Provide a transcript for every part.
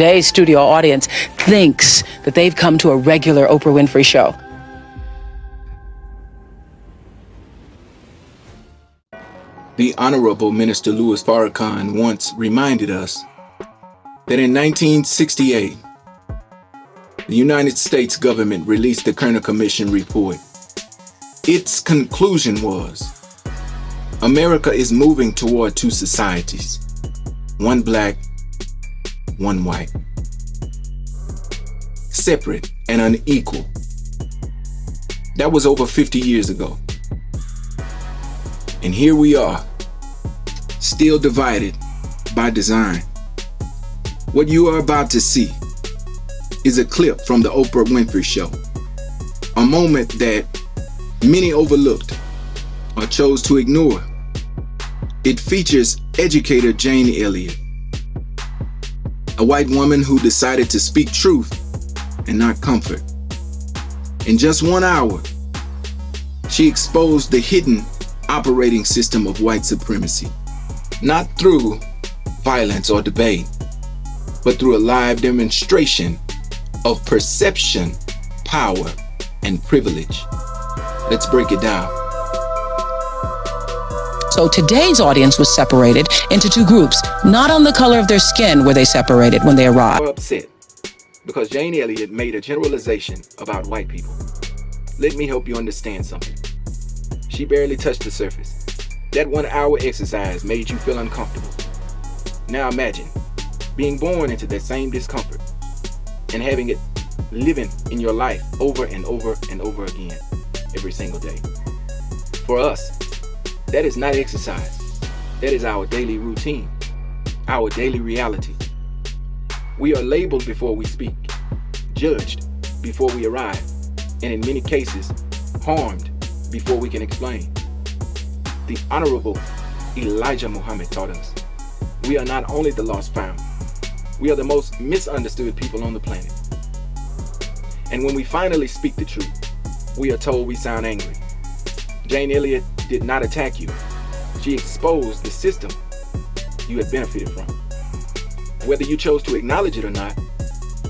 Today's studio audience thinks that they've come to a regular Oprah Winfrey Show. The Honorable Minister Louis Farrakhan once reminded us that in 1968, the United States government released the Kerner Commission report. Its conclusion was, America is moving toward two societies, one black, one white, separate and unequal. That was over 50 years ago. And here we are, still divided by design. What you are about to see is a clip from the Oprah Winfrey Show, a moment that many overlooked or chose to ignore. It features educator Jane Elliott, a white woman who decided to speak truth and not comfort. In just 1 hour, she exposed the hidden operating system of white supremacy, not through violence or debate, but through a live demonstration of perception, power, and privilege. Let's break it down. So today's audience was separated into two groups, not on the color of their skin were they separated when they arrived. We're upset because Jane Elliott made a generalization about white people. Let me help you understand something. She barely touched the surface. That 1 hour exercise made you feel uncomfortable. Now imagine being born into that same discomfort and having it living in your life over and over and over again every single day. For us, that is not exercise. That is our daily routine, our daily reality. We are labeled before we speak, judged before we arrive, and in many cases, harmed before we can explain. The Honorable Elijah Muhammad taught us, we are not only the lost found, we are the most misunderstood people on the planet. And when we finally speak the truth, we are told we sound angry. Jane Elliott did not attack you. She exposed the system you had benefited from. Whether you chose to acknowledge it or not,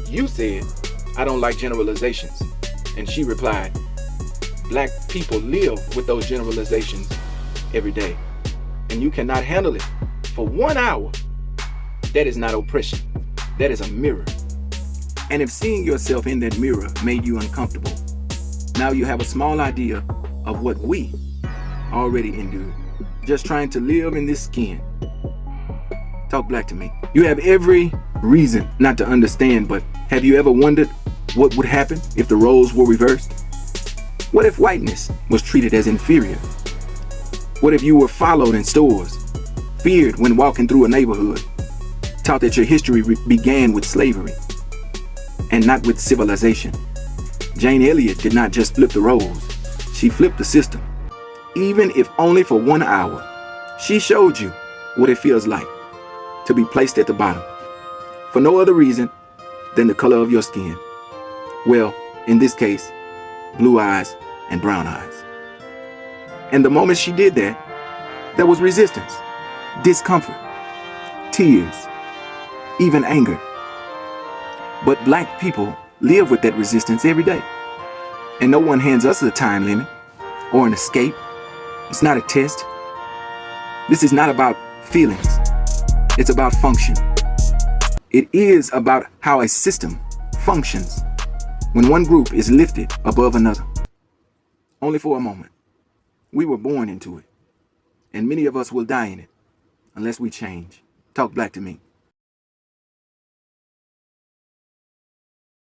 you said, I don't like generalizations. And she replied, black people live with those generalizations every day. And you cannot handle it for 1 hour. That is not oppression. That is a mirror. And if seeing yourself in that mirror made you uncomfortable, now you have a small idea of what we already endured, just trying to live in this skin. Talk black to me. You have every reason not to understand, but have you ever wondered what would happen if the roles were reversed? What if whiteness was treated as inferior? What if you were followed in stores, feared when walking through a neighborhood, taught that your history began with slavery and not with civilization? Jane Elliott did not just flip the roles, she flipped the system. Even if only for 1 hour, she showed you what it feels like to be placed at the bottom for no other reason than the color of your skin. Well, in this case, blue eyes and brown eyes. And the moment she did that, there was resistance, discomfort, tears, even anger. But black people live with that resistance every day. And no one hands us a time limit or an escape. It's not a test. This is not about feelings. It's about function. It is about how a system functions when one group is lifted above another. Only for a moment. We were born into it, and many of us will die in it unless we change. Talk black to me.